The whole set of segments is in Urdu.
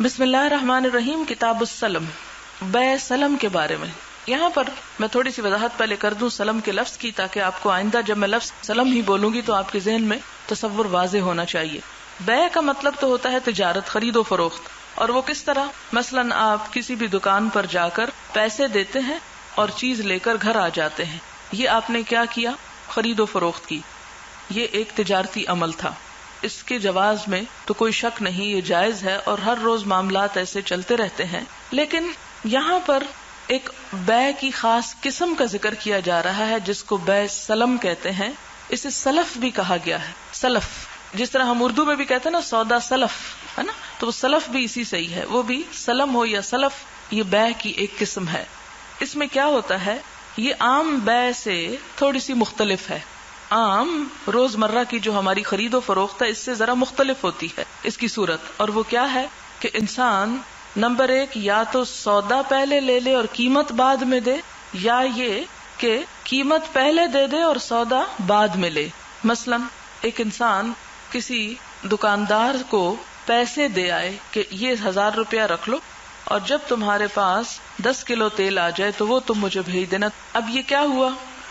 بسم اللہ الرحمن الرحیم. کتاب السلم، بیع سلم کے بارے میں. یہاں پر میں تھوڑی سی وضاحت پہلے کر دوں سلم کے لفظ کی، تاکہ آپ کو آئندہ جب میں لفظ سلم ہی بولوں گی تو آپ کے ذہن میں تصور واضح ہونا چاہیے. بیع کا مطلب تو ہوتا ہے تجارت، خرید و فروخت. اور وہ کس طرح؟ مثلاً آپ کسی بھی دکان پر جا کر پیسے دیتے ہیں اور چیز لے کر گھر آ جاتے ہیں. یہ آپ نے کیا کیا؟ خرید و فروخت کی. یہ ایک تجارتی عمل تھا. اس کے جواز میں تو کوئی شک نہیں، یہ جائز ہے اور ہر روز معاملات ایسے چلتے رہتے ہیں. لیکن یہاں پر ایک بیع کی خاص قسم کا ذکر کیا جا رہا ہے جس کو بیع سلم کہتے ہیں. اسے سلف بھی کہا گیا ہے. سلف جس طرح ہم اردو میں بھی کہتے ہیں نا سودا سلف ہے نا، تو وہ سلف بھی اسی سے ہی ہے. وہ بھی سلم ہو یا سلف، یہ بیع کی ایک قسم ہے. اس میں کیا ہوتا ہے؟ یہ عام بیع سے تھوڑی سی مختلف ہے. عام روزمرہ کی جو ہماری خرید و فروخت ہے اس سے ذرا مختلف ہوتی ہے اس کی صورت. اور وہ کیا ہے کہ انسان نمبر ایک یا تو سودا پہلے لے لے اور قیمت بعد میں دے، یا یہ کہ قیمت پہلے دے دے اور سودا بعد میں لے. مثلا ایک انسان کسی دکاندار کو پیسے دے آئے کہ یہ 1000 روپیہ رکھ لو اور جب تمہارے پاس 10 کلو تیل آ جائے تو وہ تم مجھے بھیج دینا. اب یہ کیا ہوا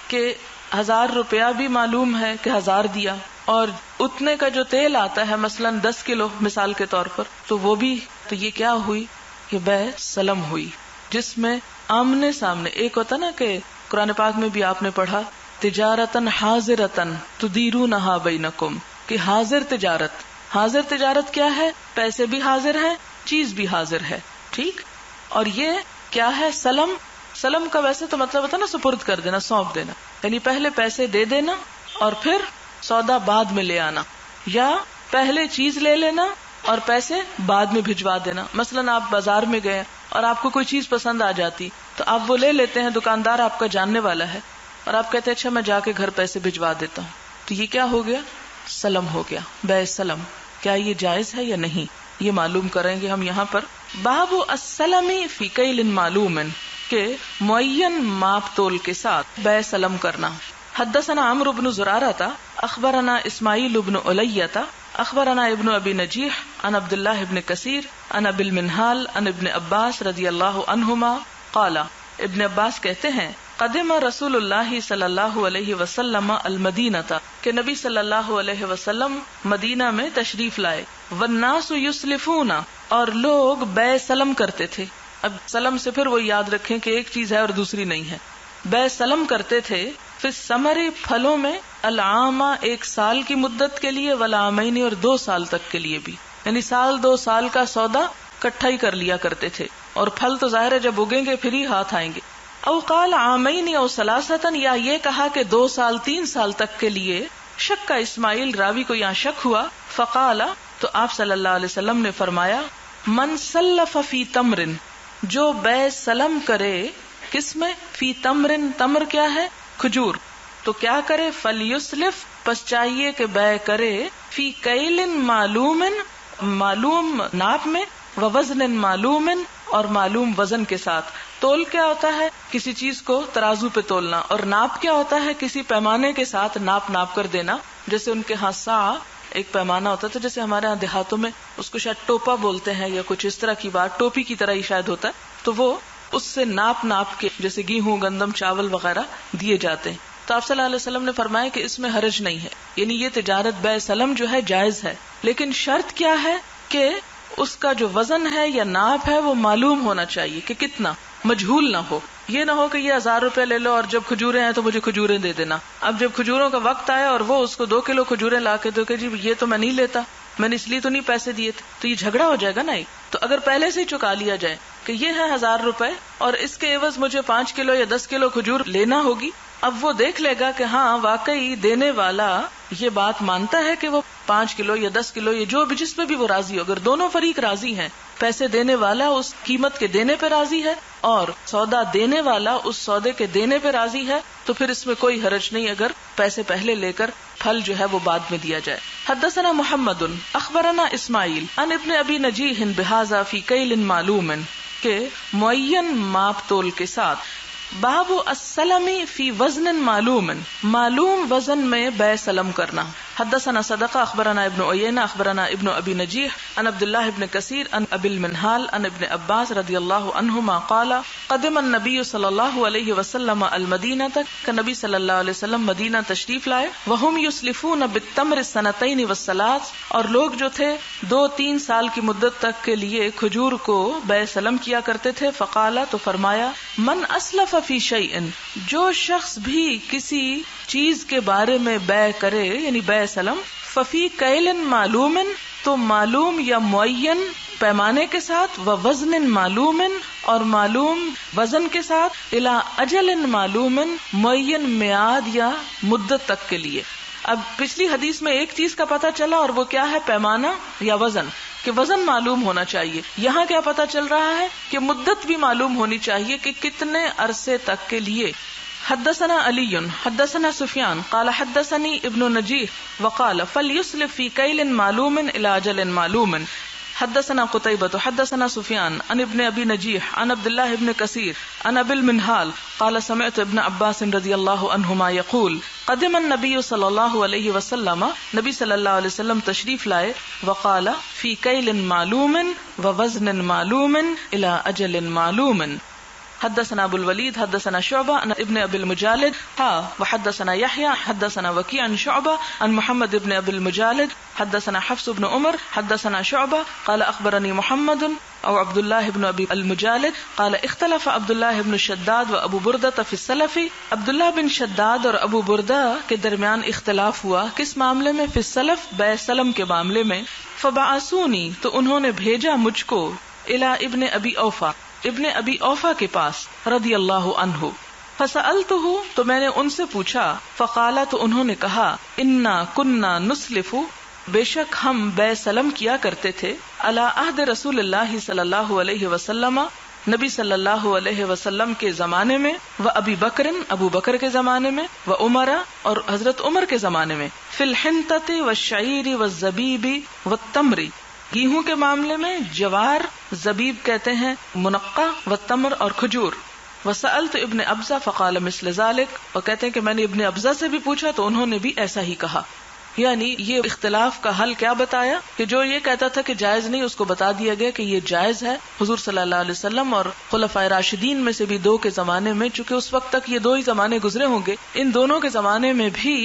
کہ 1000 روپیہ بھی معلوم ہے کہ 1000 دیا، اور اتنے کا جو تیل آتا ہے مثلا 10 کلو مثال کے طور پر، تو وہ بھی. تو یہ کیا ہوئی؟ یہ بیع سلم ہوئی، جس میں آمنے سامنے. ایک ہوتا نا کہ قرآن پاک میں بھی آپ نے پڑھا تجارتن حاضرتن تدیرونہا بینکم، کہ حاضر تجارت. حاضر تجارت کیا ہے؟ پیسے بھی حاضر ہیں، چیز بھی حاضر ہے. ٹھیک. اور یہ کیا ہے؟ سلم. سلم کا ویسے تو مطلب ہوتا ہے نا سپرد کر دینا، سونپ دینا، یعنی پہلے پیسے دے دینا اور پھر سودا بعد میں لے آنا، یا پہلے چیز لے لینا اور پیسے بعد میں بھجوا دینا. مثلا آپ بازار میں گئے اور آپ کو کوئی چیز پسند آ جاتی تو آپ وہ لے لیتے ہیں، دکاندار آپ کا جاننے والا ہے، اور آپ کہتے ہیں اچھا میں جا کے گھر پیسے بھجوا دیتا ہوں. تو یہ کیا ہو گیا؟ سلم ہو گیا، بیع سلم. کیا یہ جائز ہے یا نہیں، یہ معلوم کریں گے ہم یہاں پر. باب السلم فی کیل معلوم، کہ معین ماپ تول کے ساتھ بیع سلم کرنا. حدثنا عمرو بن زرارہ اخبرنا اسماعیل بن علیہ اخبرنا ابن ابی نجیح عن عبد اللہ بن کثیر عن ابی المنہال عن ابن عباس رضی اللہ عنہما قال. ابن عباس کہتے ہیں قدم رسول اللہ صلی اللہ علیہ وسلم المدینہ، کہ نبی صلی اللہ علیہ وسلم مدینہ میں تشریف لائے. والناس یسلفون، اور لوگ بیع سلم کرتے تھے. اب سلم سے پھر وہ یاد رکھیں کہ ایک چیز ہے اور دوسری نہیں ہے. بیع سلم کرتے تھے فی الثمر، پھلوں میں، العامہ ایک سال کی مدت کے لیے، والعامین اور 2 سال تک کے لیے بھی، یعنی 2 سال کا سودا کٹھا ہی کر لیا کرتے تھے. اور پھل تو ظاہر ہے جب اگیں گے پھر ہی ہاتھ آئیں گے. او قال عامین او ثلاثۃ، یا یہ کہا کہ 2 سال 3 سال تک کے لیے. شک کا اسماعیل، راوی کو یہاں شک ہوا. فقال، تو آپ صلی اللہ علیہ وسلم نے فرمایا من سلف فی تمر، جو بیع سلم کرے کس میں؟ فی تمرن، تمر کیا ہے؟ کھجور. تو کیا کرے؟ فلیسلف، پس چاہیے کہ بیع کرے، فی کیل معلوم، معلوم ناپ میں، ووزن معلوم، اور معلوم وزن کے ساتھ. تول کیا ہوتا ہے؟ کسی چیز کو ترازو پہ تولنا، اور ناپ کیا ہوتا ہے؟ کسی پیمانے کے ساتھ ناپ کر دینا. جیسے ان کے ہاں سا ایک پیمانہ ہوتا تھا، جیسے ہمارے ہاں دیہاتوں میں اس کو شاید ٹوپا بولتے ہیں یا کچھ اس طرح کی بات، ٹوپی کی طرح ہی شاید ہوتا ہے. تو وہ اس سے ناپ کے جیسے گیہوں، گندم، چاول وغیرہ دیے جاتے ہیں. تو آپ صلی اللہ علیہ وسلم نے فرمایا کہ اس میں حرج نہیں ہے، یعنی یہ تجارت بیع سلم جو ہے جائز ہے. لیکن شرط کیا ہے کہ اس کا جو وزن ہے یا ناپ ہے وہ معلوم ہونا چاہیے کہ کتنا، مجہول نہ ہو. یہ نہ ہو کہ یہ 1000 روپے لے لو اور جب کھجوریں ہیں تو مجھے کھجوریں دے دینا. اب جب کھجوروں کا وقت آیا اور وہ اس کو 2 کلو کھجوریں لا کے دو کہ جی یہ تو میں نہیں لیتا، میں نے اس لیے تو نہیں پیسے دیے تھے، تو یہ جھگڑا ہو جائے گا نا. تو اگر پہلے سے ہی چکا لیا جائے کہ یہ ہے 1000 روپے اور اس کے عوض مجھے 5 کلو یا 10 کلو کھجور لینا ہوگی، اب وہ دیکھ لے گا کہ ہاں واقعی دینے والا یہ بات مانتا ہے کہ وہ 5 کلو یا 10 کلو یا جو بھی جس پہ بھی وہ راضی ہو. اگر دونوں فریق راضی ہیں، پیسے دینے والا اس قیمت کے دینے پہ راضی ہے اور سودا دینے والا اس سودے کے دینے پہ راضی ہے، تو پھر اس میں کوئی حرج نہیں اگر پیسے پہلے لے کر پھل جو ہے وہ بعد میں دیا جائے. حدثنا محمد اخبرنا اسماعیل عن ابن ابی نجیح بہذا فی کیل معلوم، کہ معین ماپ تول کے ساتھ. باب السلم فی وزن معلوم، معلوم وزن میں بیع سلم کرنا. حدثنا صدقہ اخبرنا ابن عیینہ اخبرنا ابن ابی نجیح عن عبد اللہ بن کثیر عن ابی المنہال عن ابن عباس رضی اللہ عنہما قال قدم النبی صلی اللہ علیہ وسلم المدینہ تک کہ نبی صلی اللہ علیہ وسلم مدینہ تشریف لائے وہم یسلفون بالتمر السنتین والثلاث اور لوگ جو تھے 2-3 سال کی مدت تک کے لیے کھجور کو بیع سلم کیا کرتے تھے. فقال تو فرمایا من اسلف فی شیء جو شخص بھی کسی چیز کے بارے میں بیع کرے یعنی بیع سلم ففی کیل معلوم تو معلوم یا معین پیمانے کے ساتھ و وزن معلوم اور معلوم وزن کے ساتھ الی اجل معلوم معین میعاد یا مدت تک کے لیے. اب پچھلی حدیث میں ایک چیز کا پتہ چلا اور وہ کیا ہے پیمانہ یا وزن کہ وزن معلوم ہونا چاہیے. یہاں کیا پتہ چل رہا ہے کہ مدت بھی معلوم ہونی چاہیے کہ کتنے عرصے تک کے لیے. حدثنا علی حدثنا سفیان قال حدثني ابن نجیح وقال فليسلف في كيل معلوم الى اجل معلوم. حدثنا قتيبة حدثنا سفيان عن ابن ابي نجيح عن عبد الله بن كثير عن ابي المنهال قال سمعت ابن عباس رضي الله عنهما يقول قدم النبي صلى الله عليه وسلم نبی صلی اللہ علیہ وسلم تشریف لائے وقال في كيل معلوم ووزن معلوم الى اجل معلوم. حدثنا ابو الولید حدثنا شعبہ عن ابن ابی المجالد وحدثنا یحییٰ حدثنا وکیع عن شعبہ عن محمد ابن ابی المجالد حدثنا حفص بن عمر حدثنا شعبہ قال اخبرنی محمد او عبد اللہ ابن ابی المجالد قال اختلف عبد اللہ ابن شداد و ابو بردہ فی السلف. عبداللہ بن شداد اور ابو بردہ کے درمیان اختلاف ہوا کس معاملے میں؟ فی السلف بیع سلم کے معاملے میں. فبعثونی تو انہوں نے بھیجا مجھ کو الی ابن ابی اوفا ابن ابی اوفا کے پاس رضی اللہ عنہ. فسألتہ تو میں نے ان سے پوچھا. فقالا تو انہوں نے کہا انا کننا نسلف بے شک ہم بیع سلم کیا کرتے تھے علی عہد رسول اللہ صلی اللہ علیہ وسلم نبی صلی اللہ علیہ وسلم کے زمانے میں و ابی بکر ابو بکر کے زمانے میں و عمر اور حضرت عمر کے زمانے میں فی الحنطۃ والشعیر والزبیب والتمر گیہوں کے معاملے میں جوار زبیب کہتے ہیں منقع و تمر اور کھجور. وسألت ابن ابزہ فقال مثل ذلك اور کہتے ہیں کہ میں نے ابن ابزہ سے بھی پوچھا تو انہوں نے بھی ایسا ہی کہا. یعنی یہ اختلاف کا حل کیا بتایا کہ جو یہ کہتا تھا کہ جائز نہیں اس کو بتا دیا گیا کہ یہ جائز ہے. حضور صلی اللہ علیہ وسلم اور خلفائے راشدین میں سے بھی 2 کے زمانے میں چونکہ اس وقت تک یہ 2 ہی زمانے گزرے ہوں گے ان دونوں کے زمانے میں بھی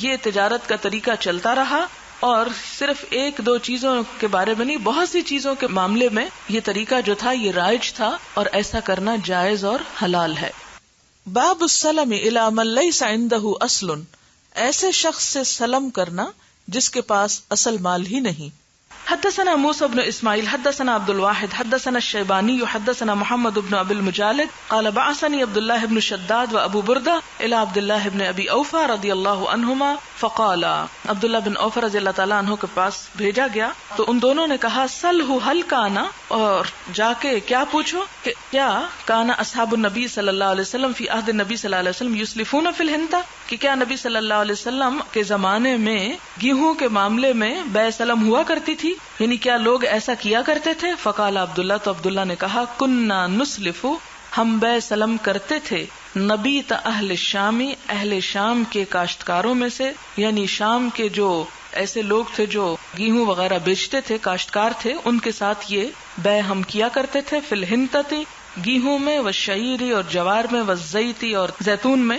یہ تجارت کا طریقہ چلتا رہا اور صرف 1-2 چیزوں کے بارے میں نہیں بہت سی چیزوں کے معاملے میں یہ طریقہ جو تھا یہ رائج تھا اور ایسا کرنا جائز اور حلال ہے. باب السلم الی من لیس عنده اصل ایسے شخص سے سلم کرنا جس کے پاس اصل مال ہی نہیں. حدثنا موسى بن اسماعیل حدثنا عبد الواحد حدثنا الشیبانی حدثنا محمد بن ابی المجالد قال بعثني عبد الله بن شداد وابو بردہ الى عبد الله بن ابی اوفا رضی اللہ عنہما فقال عبداللہ بن اوفا رضی اللہ تعالیٰ عنہ کے پاس بھیجا گیا تو ان دونوں نے کہا سلہ هل کان اور جا کے کیا پوچھو کہ کیا کان اصحاب النبی صلی اللہ علیہ وسلم فی عہد النبی صلی اللہ علیہ وسلم یسلفون فی الحنطہ کہ کیا نبی صلی اللہ علیہ وسلم کے زمانے میں گیہوں کے معاملے میں بیع سلم ہوا کرتی تھی یعنی کیا لوگ ایسا کیا کرتے تھے. فقال عبداللہ تو عبداللہ نے کہا کننا نسلف ہم بیع سلم کرتے تھے نبیت اہل شامی اہل شام کے کاشتکاروں میں سے یعنی شام کے جو ایسے لوگ تھے جو گیہوں وغیرہ بیچتے تھے کاشتکار تھے ان کے ساتھ یہ بیع ہم کیا کرتے تھے فی الحنطۃ گیہوں میں والشعیر اور جوار میں والزیت اور زیتون میں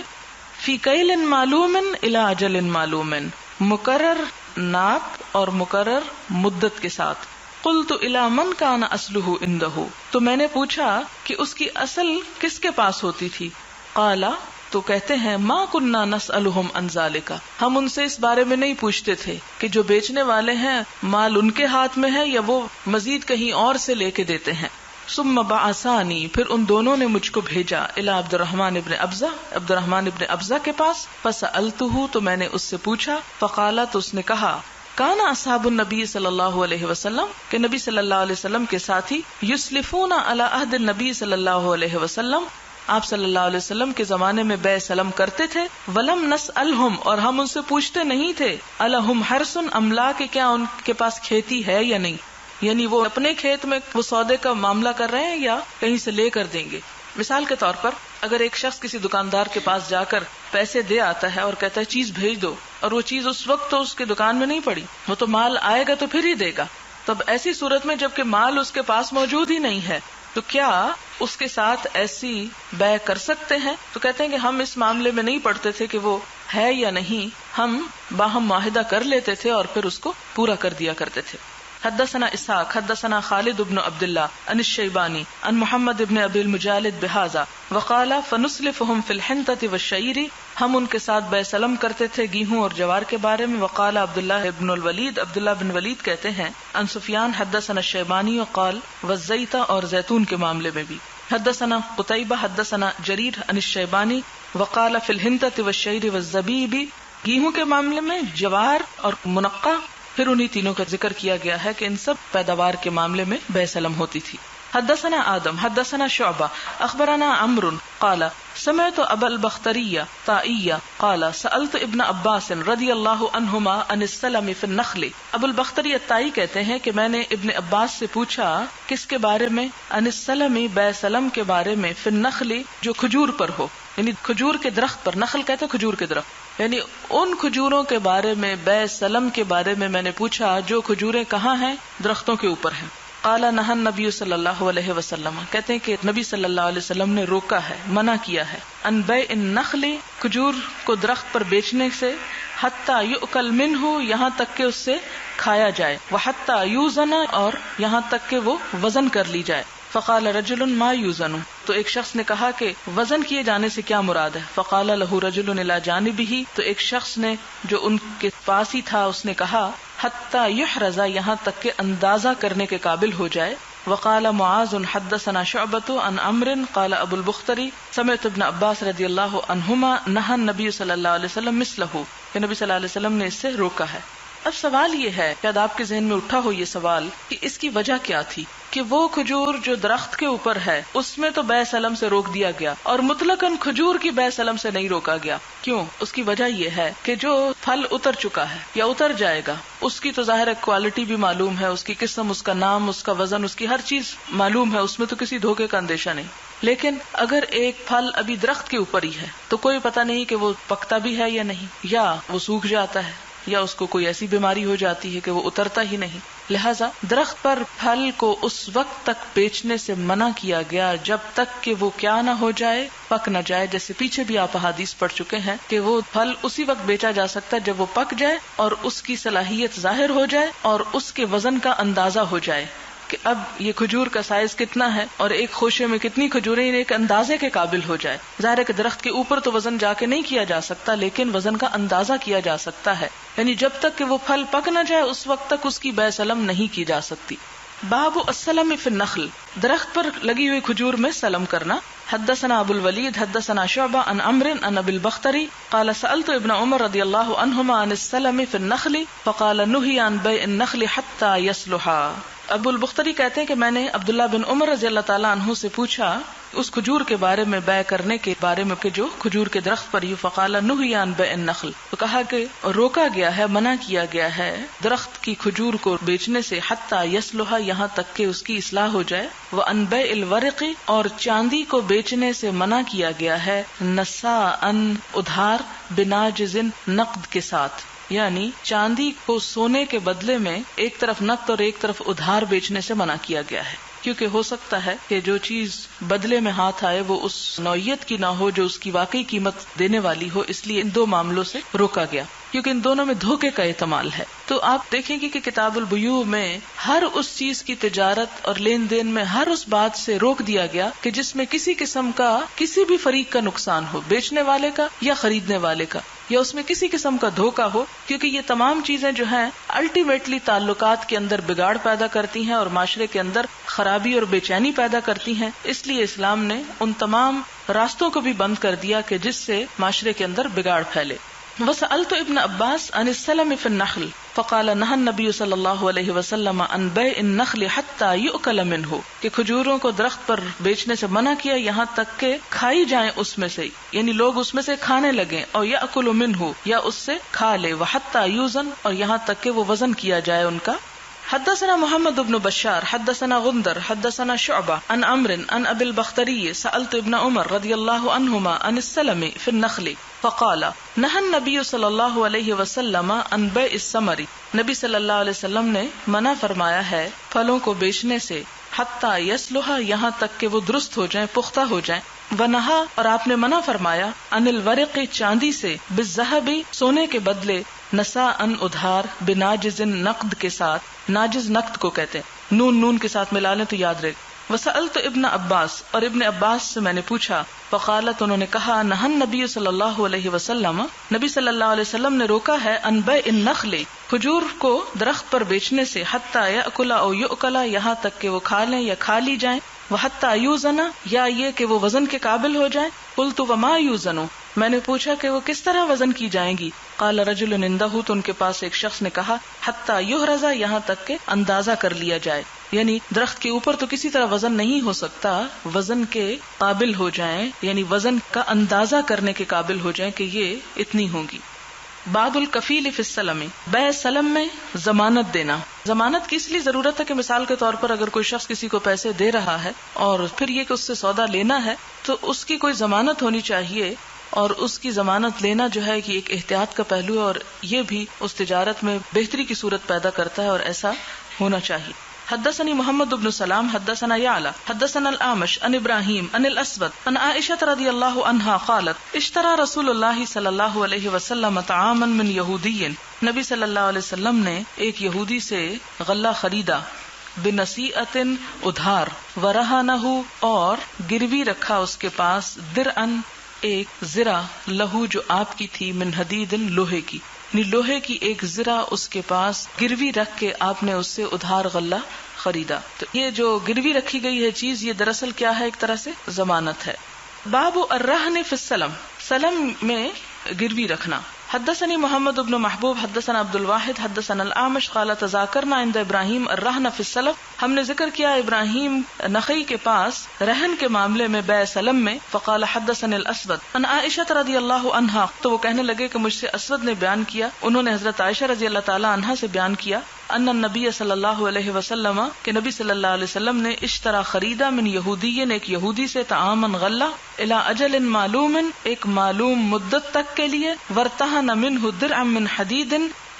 فی کیل معلوم الی اجل معلوم مقرر ناپ اور مقرر مدت کے ساتھ. قلت الی من کان اصلہ عنده تو میں نے پوچھا کہ اس کی اصل کس کے پاس ہوتی تھی. قال تو کہتے ہیں ما کننا نسألہم عن ذالک ہم ان سے اس بارے میں نہیں پوچھتے تھے کہ جو بیچنے والے ہیں مال ان کے ہاتھ میں ہے یا وہ مزید کہیں اور سے لے کے دیتے ہیں. ثم بعثانی پھر ان دونوں نے مجھ کو بھیجا الی عبد الرحمن ابن ابزہ کے پاس. فسألتہ تو میں نے اس سے پوچھا. فقال تو اس نے کہا کان اصحاب النبی صلی اللہ علیہ وسلم کہ نبی صلی اللہ علیہ وسلم کے ساتھی یسلفون علی عہد النبی صلی اللہ علیہ وسلم آپ صلی اللہ علیہ وسلم کے زمانے میں بیع سلم کرتے تھے. ولم نسألہم اور ہم ان سے پوچھتے نہیں تھے الہم حرث ام لا کہ کیا ان کے پاس کھیتی ہے یا نہیں یعنی وہ اپنے کھیت میں وہ سودے کا معاملہ کر رہے ہیں یا کہیں سے لے کر دیں گے. مثال کے طور پر اگر ایک شخص کسی دکاندار کے پاس جا کر پیسے دے آتا ہے اور کہتا ہے چیز بھیج دو، اور وہ چیز اس وقت تو اس کے دکان میں نہیں پڑی، وہ تو مال آئے گا تو پھر ہی دے گا. تب ایسی صورت میں جبکہ مال اس کے پاس موجود ہی نہیں ہے تو کیا اس کے ساتھ ایسی بیع کر سکتے ہیں؟ تو کہتے ہیں کہ ہم اس معاملے میں نہیں پڑھتے تھے کہ وہ ہے یا نہیں، ہم باہم معاہدہ کر لیتے تھے اور پھر اس کو پورا کر دیا کرتے تھے. حدثنا اسحاق حدثنا خالد بن عبد الله عن الشيباني عن محمد بن ابي المجالد بهذا وقال فنسلفهم في الحنطة والشعير، ہم ان کے ساتھ بیع سلم کرتے تھے گیہوں اور جوار کے بارے میں. وقال عبداللہ بن الولید، عبداللہ بن ولید کہتے ہیں عن سفیان حدثنا الشیبانی وقال والزیت، اور زیتون کے معاملے میں بھی. حدثنا قتیبہ حدثنا جریر عن الشیبانی وقال في الحنطة والشعير والزبیب، گیہوں کے معاملے میں جوار اور منقع، پھر انہی تینوں کا ذکر کیا گیا ہے کہ ان سب پیداوار کے معاملے میں بیع سلم ہوتی تھی. حدثنا آدم حدثنا شعبہ اخبرنا عمرو قال سمعت ابا البختری طائی قال سألت ابن عباس رضی اللہ عنہما عن السلم فی النخل. ابو البختری طائی کہتے ہیں کہ میں نے ابن عباس سے پوچھا کس کے بارے میں؟ عن السلم، بیع سلم کے بارے میں، فی النخل، جو کھجور پر ہو، یعنی کھجور کے درخت پر. نخل کہتے ہیں کھجور کے درخت، یعنی ان کھجوروں کے بارے میں بیع سلم کے بارے میں نے پوچھا جو کھجوریں کہاں ہیں؟ درختوں کے اوپر ہیں. قال نہى النبی صلی اللہ علیہ وسلم، کہتے ہیں کہ نبی صلی اللہ علیہ وسلم نے روکا ہے، منع کیا ہے، ان بیع النخل، کھجور کو درخت پر بیچنے سے، حتی یؤکل منہ، یہاں تک کہ اس سے کھایا جائے، وحتی یوزن، اور یہاں تک کہ وہ وزن کر لی جائے. فقال رجل ما یوزن، تو ایک شخص نے کہا کہ وزن کیے جانے سے کیا مراد ہے؟ فقال له رجل الى جانبه، تو ایک شخص نے جو ان کے پاس ہی تھا اس نے کہا حتی یحرز، یہاں تک کہ اندازہ کرنے کے قابل ہو جائے. وقال معاذ حدثنا شعبۃ عن عمرو قال ابو البختری سمعت ابن عباس رضی اللہ عنہما نہى النبی صلی اللہ علیہ وسلم مثلہ، کہ نبی صلی اللہ علیہ وسلم نے اس سے روکا ہے. اب سوال یہ ہے، شاید آپ کے ذہن میں اٹھا ہو یہ سوال کہ اس کی وجہ کیا تھی کہ وہ کھجور جو درخت کے اوپر ہے اس میں تو بیع سلم سے روک دیا گیا اور مطلقاً کھجور کی بیع سلم سے نہیں روکا گیا. کیوں؟ اس کی وجہ یہ ہے کہ جو پھل اتر چکا ہے یا اتر جائے گا اس کی تو ظاہر ہے کوالٹی بھی معلوم ہے، اس کی قسم، اس کا نام، اس کا وزن، اس کی ہر چیز معلوم ہے، اس میں تو کسی دھوکے کا اندیشہ نہیں. لیکن اگر ایک پھل ابھی درخت کے اوپر ہی ہے تو کوئی پتہ نہیں کہ وہ پکتا بھی ہے یا نہیں، یا وہ سوکھ جاتا ہے، یا اس کو کوئی ایسی بیماری ہو جاتی ہے کہ وہ اترتا ہی نہیں. لہذا درخت پر پھل کو اس وقت تک بیچنے سے منع کیا گیا جب تک کہ وہ کیا نہ ہو جائے، پک نہ جائے. جیسے پیچھے بھی آپ احادیث پڑھ چکے ہیں کہ وہ پھل اسی وقت بیچا جا سکتا ہے جب وہ پک جائے اور اس کی صلاحیت ظاہر ہو جائے اور اس کے وزن کا اندازہ ہو جائے کہ اب یہ کھجور کا سائز کتنا ہے اور ایک خوشے میں کتنی کھجوریں، ایک اندازے کے قابل ہو جائے. ظاہر ہے کہ درخت کے اوپر تو وزن جا کے نہیں کیا جا سکتا لیکن وزن کا اندازہ کیا جا سکتا ہے، یعنی جب تک کہ وہ پھل پک نہ جائے اس وقت تک اس کی بیع سلم نہیں کی جا سکتی. باب السلم فی النخل، درخت پر لگی ہوئی کھجور میں سلم کرنا. حدثنا ابو الولید حدثنا شعبہ عن عمرو عن ابی البختری قال سألت ابن عمر رضی اللہ عنہما عن السلم فی النخل فقال نهی عن بیع النخل حتى يصلح. ابو البختری کہتے ہیں کہ میں نے عبداللہ بن عمر رضی اللہ تعالیٰ عنہ سے پوچھا اس کھجور کے بارے میں، بیع کرنے کے بارے میں کہ جو کھجور کے درخت پر ہی. فقال نهی عن بیع النخل، تو کہا کہ روکا گیا ہے، منع کیا گیا ہے درخت کی کھجور کو بیچنے سے، حتی یصلح، یہاں تک کہ اس کی اصلاح ہو جائے. وعن بیع الورق، اور چاندی کو بیچنے سے منع کیا گیا ہے، نساء، ادھار، بناجز، نقد کے ساتھ، یعنی چاندی کو سونے کے بدلے میں ایک طرف نقد اور ایک طرف ادھار بیچنے سے منع کیا گیا ہے. کیونکہ ہو سکتا ہے کہ جو چیز بدلے میں ہاتھ آئے وہ اس نوعیت کی نہ ہو جو اس کی واقعی قیمت دینے والی ہو، اس لیے ان دو معاملوں سے روکا گیا کیونکہ ان دونوں میں دھوکے کا احتمال ہے. تو آپ دیکھیں گے کہ کتاب البیوع میں ہر اس چیز کی تجارت اور لین دین میں ہر اس بات سے روک دیا گیا کہ جس میں کسی قسم کا کسی بھی فریق کا نقصان ہو، بیچنے والے کا یا خریدنے والے کا، یا اس میں کسی قسم کا دھوکا ہو، کیونکہ یہ تمام چیزیں جو ہیں الٹیمیٹلی تعلقات کے اندر بگاڑ پیدا کرتی ہیں اور معاشرے کے اندر خرابی اور بے چینی پیدا کرتی ہیں. اس لیے اسلام نے ان تمام راستوں کو بھی بند کر دیا کہ جس سے معاشرے کے اندر بگاڑ پھیلے. وسألت ابن عباس عن السلم في النخل فقال نهى النبي صلی اللہ علیہ وسلم عن بیع النخل حتى يؤكل منه، کہ کھجوروں کو درخت پر بیچنے سے منع کیا یہاں تک کہ کھائی جائیں اس میں سے، یعنی لوگ اس میں سے کھانے لگیں، اور يأكل منه، یا اس سے کھا لے، وحتى يوزن، اور یہاں تک کہ وہ وزن کیا جائے ان کا. حدثنا محمد بن بشار حدثنا غندر حدثنا شعبہ عن عمرو عن ابي البختري سألت ابن عمر رضی اللہ عنہما عن السلم في النخل فقال نهى النبي صلی اللہ علیہ وسلم عن بيع الثمر. نبی صلی اللہ علیہ وسلم نے منع فرمایا ہے پھلوں کو بیچنے سے حتی یصلح یہاں تک کہ وہ درست ہو جائیں، پختہ ہو جائیں. ونہا اور آپ نے منع فرمایا عن الورق چاندی سے، بالذهب سونے کے بدلے، نساء ادھار، بناجز نقد کے ساتھ. ناجز نقد کو کہتے ہیں، نون کے ساتھ ملا لیں تو یاد رہے. وسألت ابن عباس اور ابن عباس سے میں نے پوچھا، فقالت انہوں نے کہا نہى النبی صلی اللہ علیہ وسلم، نبی صلی اللہ علیہ وسلم نے روکا ہے عن بیع النخل کھجور کو درخت پر بیچنے سے، حتی یأکل او یؤکل یہاں تک کہ وہ کھا لیں یا کھا لی جائیں، وحتی یوزن یا یہ کہ وہ وزن کے قابل ہو جائیں. قلت وما یوزن، میں نے پوچھا کہ وہ کس طرح وزن کی جائیں گی. قال رجل عنده تو ان کے پاس ایک شخص نے کہا حتی یحرز یہاں تک کہ اندازہ کر لیا جائے، یعنی درخت کے اوپر تو کسی طرح وزن نہیں ہو سکتا، وزن کے قابل ہو جائیں، یعنی وزن کا اندازہ کرنے کے قابل ہو جائیں کہ یہ اتنی ہوں گی. باب الکفیل فی السلم، بیع سلم میں ضمانت دینا. ضمانت کی اس لیے ضرورت ہے کہ مثال کے طور پر اگر کوئی شخص کسی کو پیسے دے رہا ہے اور پھر یہ کہ اس سے سودا لینا ہے تو اس کی کوئی ضمانت ہونی چاہیے، اور اس کی ضمانت لینا جو ہے کہ ایک احتیاط کا پہلو ہے، اور یہ بھی اس تجارت میں بہتری کی صورت پیدا کرتا ہے، اور ایسا ہونا چاہیے. حدثني محمد بن سلام حدثنا يعلى حدثنا الأعمش عن إبراهيم عن الأسود عن عائشة رضي الله عنها قالت اشترى رسول الله صلى الله عليه وسلم طعاما من يهودي. نبی صلی اللہ علیہ وسلم نے ایک یہودی سے غلہ خریدا، بنصیعة ادھار، ورہنہ اور گروی رکھا اس کے پاس، درعن ایک زرہ، لہو جو آپ کی تھی، من حدید لوہے کی، لوہے کی ایک زرہ اس کے پاس گروی رکھ کے آپ نے اس سے ادھار غلہ خریدا. تو یہ جو گروی رکھی گئی ہے چیز، یہ دراصل کیا ہے؟ ایک طرح سے ضمانت ہے. باب الرہن فی السلم، سلم میں گروی رکھنا. حدثني محمد بن محبوب حدثنا عبد الواحد حدثنا الأعمش قال تذاکرنا عند ابراہیم الرہن فی السلف، ہم نے ذکر کیا ابراہیم نخعی کے پاس رہن کے معاملے میں بیع سلم میں. فقال حدثني الاسود عن عائشہ رضی اللہ عنہا، تو وہ کہنے لگے کہ مجھ سے اسود نے بیان کیا، انہوں نے حضرت عائشہ رضی اللہ تعالی عنہا سے بیان کیا، ان النبی صلی اللہ علیہ وسلم کہ نبی صلی اللہ علیہ وسلم نے اشترا خریدا من یہودی ایک یہودی سے طعاما غلہ، الی اجل معلوم ایک معلوم مدت تک کے لیے، ورتہن منہ درعا من حدید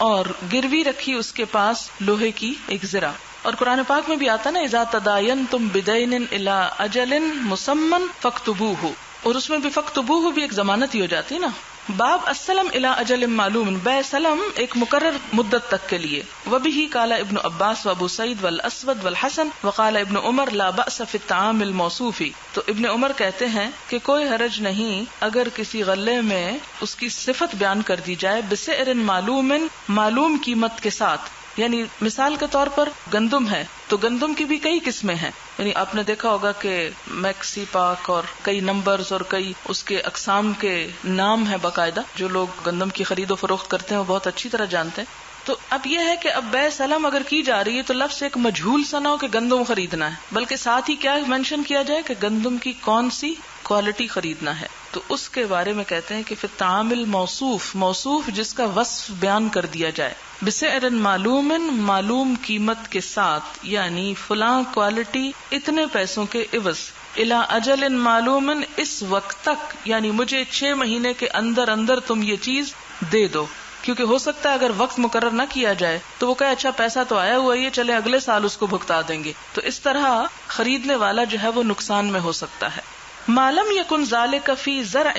اور گروی رکھی اس کے پاس لوہے کی ایک زرہ. اور قرآن پاک میں بھی آتا نا اذا تداینتم بدین الی اجل مسمى فاکتبوہ، اور اس میں بھی فاکتبوہ بھی ایک ضمانت ہی ہو جاتی نا. باب السلم الی اجل معلوم، بیع سلم ایک مقرر مدت تک کے لیے. وبہ قال ابن عباس وابو سعید والاسود والحسن وقال ابن عمر لا بأس فی الطعام الموصوف. تو ابن عمر کہتے ہیں کہ کوئی حرج نہیں اگر کسی غلے میں اس کی صفت بیان کر دی جائے، بسعر معلوم، معلوم قیمت کے ساتھ. یعنی مثال کے طور پر گندم ہے تو گندم کی بھی کئی قسمیں ہیں، یعنی آپ نے دیکھا ہوگا کہ میکسی پاک اور کئی نمبرز اور کئی اس کے اقسام کے نام ہیں باقاعدہ. جو لوگ گندم کی خرید و فروخت کرتے ہیں وہ بہت اچھی طرح جانتے ہیں. تو اب یہ ہے کہ اب بیع سلم اگر کی جا رہی ہے تو لفظ ایک مجہول سا نہ ہو کہ گندم خریدنا ہے، بلکہ ساتھ ہی کیا مینشن کیا جائے کہ گندم کی کون سی کوالٹی خریدنا ہے. تو اس کے بارے میں کہتے ہیں کہ فی الطعام الموصوف، موصوف جس کا وصف بیان کر دیا جائے، بسعر معلوم، معلوم قیمت کے ساتھ، یعنی فلاں کوالٹی اتنے پیسوں کے عوض، الی اجل معلوم اس وقت تک، یعنی مجھے 6 مہینے کے اندر اندر تم یہ چیز دے دو. کیونکہ ہو سکتا ہے اگر وقت مقرر نہ کیا جائے تو وہ کہے اچھا پیسہ تو آیا ہوا ہے، چلے اگلے سال اس کو بھگتا دیں گے. تو اس طرح خریدنے والا جو ہے وہ نقصان میں ہو سکتا ہے. معلوم یکن ذالک فی زرع،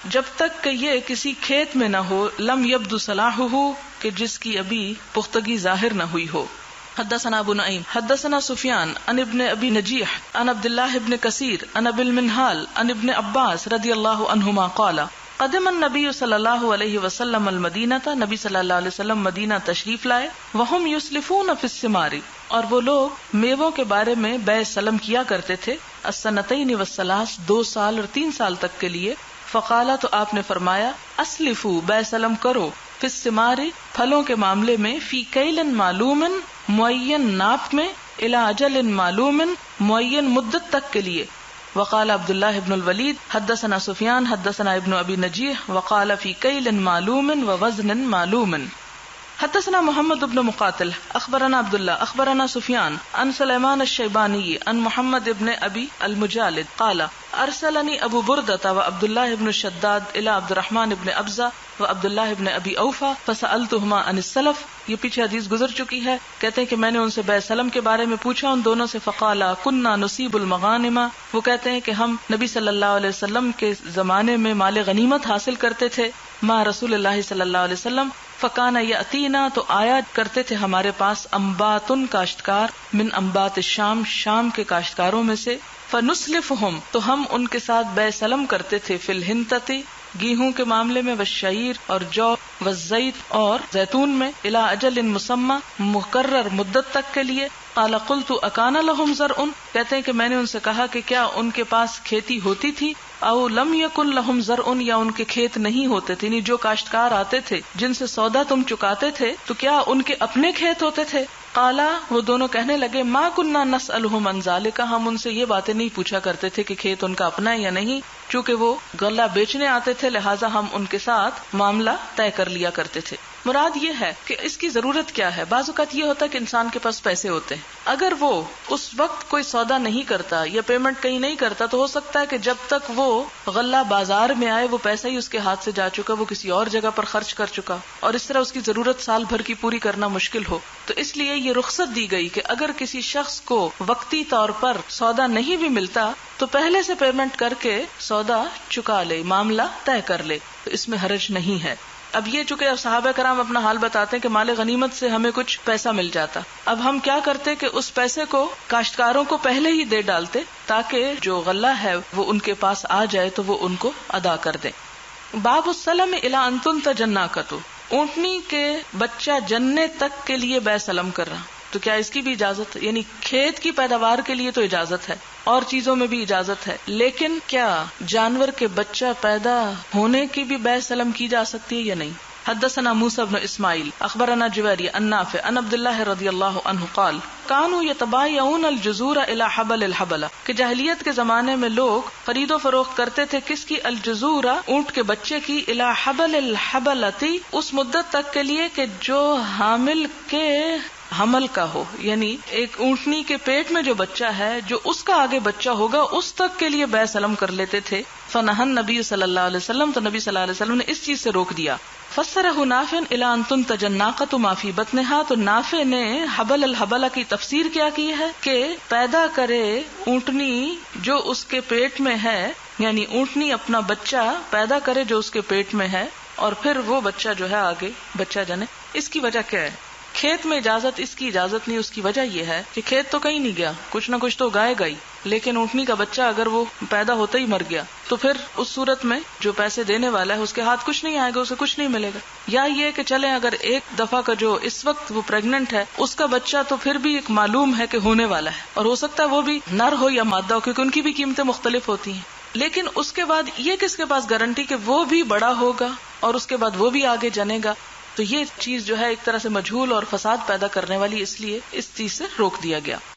جب تک کہ یہ کسی کھیت میں نہ ہو، لم یبدو صلاحہ کہ جس کی ابھی پختگی ظاہر نہ ہوئی ہو. حدثنا ابو نعیم حدثنا سفیان عن ابن ابی نجیح عن عبد اللہ ابن کثیر عن ابی المنہال عن ابن عباس رضی اللہ عنہما قال قدم النبی صلی اللہ علیہ وسلم المدینہ، نبی صلی اللہ علیہ وسلم مدینہ تشریف لائے، وہم یسلفون فی الثمار، اور وہ لوگ میووں کے بارے میں بیع سلم کیا کرتے تھے، السنتین والثلاث 2 سال اور 3 سال تک کے لیے. فقالا تو آپ نے فرمایا اسلفو بیع سلم کرو، فی الثمار پھلوں کے معاملے میں، فی کیل معلوم معین ناپ میں، الی اجل معلوم معین مدت تک کے لیے. وقال عبداللہ ابن الولید حدثنا سفیان حدثنا ابن ابی نجیح وقال فی کیل معلوم ووزن معلوم. حدثنا محمد بن مقاتل اخبرنا عبد الله اخبرنا سفيان عن سليمان الشيباني عن محمد بن ابي المجالد قال ارسلني ابو بردة وعبد الله بن الشداد الى عبد الرحمن بن ابزة وعبد الله بن ابي اوفى فسالتهما عن السلف. یہ پیچھے حدیث گزر چکی ہے. کہتے ہیں کہ میں نے ان سے بیع سلم کے بارے میں پوچھا ان دونوں سے. فقالا كنا نصيب المغانم، وہ کہتے ہیں کہ ہم نبی صلی اللہ علیہ وسلم کے زمانے میں مال غنیمت حاصل کرتے تھے مع رسول اللہ صلی اللہ علیہ وسلم. فکان یاتینا، تو آیا کرتے تھے ہمارے پاس انباتن کاشتکار من انبات الشام، شام کے کاشتکاروں میں سے. فنسلفہم، تو ہم ان کے ساتھ بیع سلم کرتے تھے. فی الحنطۃ، گیہوں کے معاملے میں، والشعیر اور جو، والزیت اور زیتون میں، الی اجل مسمی، مقرر مدت تک کے لیے. قال قلت اکان لهم زرع، کہتے ہیں کہ میں نے ان سے کہا کہ کیا ان کے پاس کھیتی ہوتی تھی، او لم یکن لهم زرع، یا ان کے کھیت نہیں ہوتے تھے، یعنی جو کاشتکار آتے تھے جن سے سودا تم چکاتے تھے تو کیا ان کے اپنے کھیت ہوتے تھے. قالا، وہ دونوں کہنے لگے، ما کننا نسألهم عن ذلك، ہم ان سے یہ باتیں نہیں پوچھا کرتے تھے کہ کھیت ان کا اپنا ہے یا نہیں، چونکہ وہ غلہ بیچنے آتے تھے لہٰذا ہم ان کے ساتھ معاملہ طے کر لیا کرتے تھے. مراد یہ ہے کہ اس کی ضرورت کیا ہے. بعض اوقات یہ ہوتا ہے کہ انسان کے پاس پیسے ہوتے ہیں، اگر وہ اس وقت کوئی سودا نہیں کرتا یا پیمنٹ کہیں نہیں کرتا تو ہو سکتا ہے کہ جب تک وہ غلہ بازار میں آئے وہ پیسہ ہی اس کے ہاتھ سے جا چکا، وہ کسی اور جگہ پر خرچ کر چکا، اور اس طرح اس کی ضرورت سال بھر کی پوری کرنا مشکل ہو. تو اس لیے یہ رخصت دی گئی کہ اگر کسی شخص کو وقتی طور پر سودا نہیں بھی ملتا تو پہلے سے پیمنٹ کر کے سودا چکا لے، معاملہ طے کر لے، تو اس میں حرج نہیں ہے. اب یہ چونکہ صحابہ کرام اپنا حال بتاتے ہیں کہ مال غنیمت سے ہمیں کچھ پیسہ مل جاتا، اب ہم کیا کرتے کہ اس پیسے کو کاشتکاروں کو پہلے ہی دے ڈالتے تاکہ جو غلہ ہے وہ ان کے پاس آ جائے تو وہ ان کو ادا کر دیں. باب السلم الی ان تنتج الناقۃ، اونٹنی کے بچہ جننے تک کے لیے بیع سلم کرنا. تو کیا اس کی بھی اجازت، یعنی کھیت کی پیداوار کے لیے تو اجازت ہے اور چیزوں میں بھی اجازت ہے، لیکن کیا جانور کے بچہ پیدا ہونے کی بھی بیع سلم کی جا سکتی ہے یا نہیں. حدثنا موسى بن اسماعیل اخبرنا جویری عن نافع عن عبد الله رضی اللہ عنہ قال كانوا يتبايعون الجزور الى حبل الحبل، کہ جاہلیت کے زمانے میں لوگ خرید و فروخت کرتے تھے کس کی، الجزور، اونٹ کے بچے کی، الى حبل الحبلۃ، اس مدت تک کے لیے کہ جو حامل کے حمل کا ہو، یعنی ایک اونٹنی کے پیٹ میں جو بچہ ہے جو اس کا آگے بچہ ہوگا اس تک کے لیے بیع سلم کر لیتے تھے. فنہى النبی صلی اللہ علیہ وسلم، تو نبی صلی اللہ علیہ وسلم نے اس چیز سے روک دیا. فسرہ نافع الی ان تنتج الناقۃ ما فی بطنها، تو نافع نے حبل الحبلہ کی تفسیر کیا کی ہے کہ پیدا کرے اونٹنی جو اس کے پیٹ میں ہے، یعنی اونٹنی اپنا بچہ پیدا کرے جو اس کے پیٹ میں ہے اور پھر وہ بچہ جو ہے آگے بچہ جنے. اس کی وجہ کیا ہے؟ کھیت میں اجازت، اس کی اجازت نہیں. اس کی وجہ یہ ہے کہ کھیت تو کہیں نہیں گیا، کچھ نہ کچھ تو اگائے گا ہی، لیکن اونٹنی کا بچہ اگر وہ پیدا ہوتا ہی مر گیا تو پھر اس صورت میں جو پیسے دینے والا ہے اس کے ہاتھ کچھ نہیں آئے گا، اسے کچھ نہیں ملے گا. یا یہ کہ چلیں اگر ایک دفعہ کا جو اس وقت وہ پریگننٹ ہے اس کا بچہ تو پھر بھی ایک معلوم ہے کہ ہونے والا ہے، اور ہو سکتا ہے وہ بھی نر ہو یا مادہ ہو، کیونکہ ان کی بھی قیمتیں مختلف ہوتی ہیں. لیکن اس کے بعد یہ کس کے پاس گارنٹی کہ وہ بھی بڑا ہوگا اور اس کے بعد وہ بھی آگے جنے گا. تو یہ چیز جو ہے ایک طرح سے مجہول اور فساد پیدا کرنے والی، اس لیے اس چیز سے روک دیا گیا.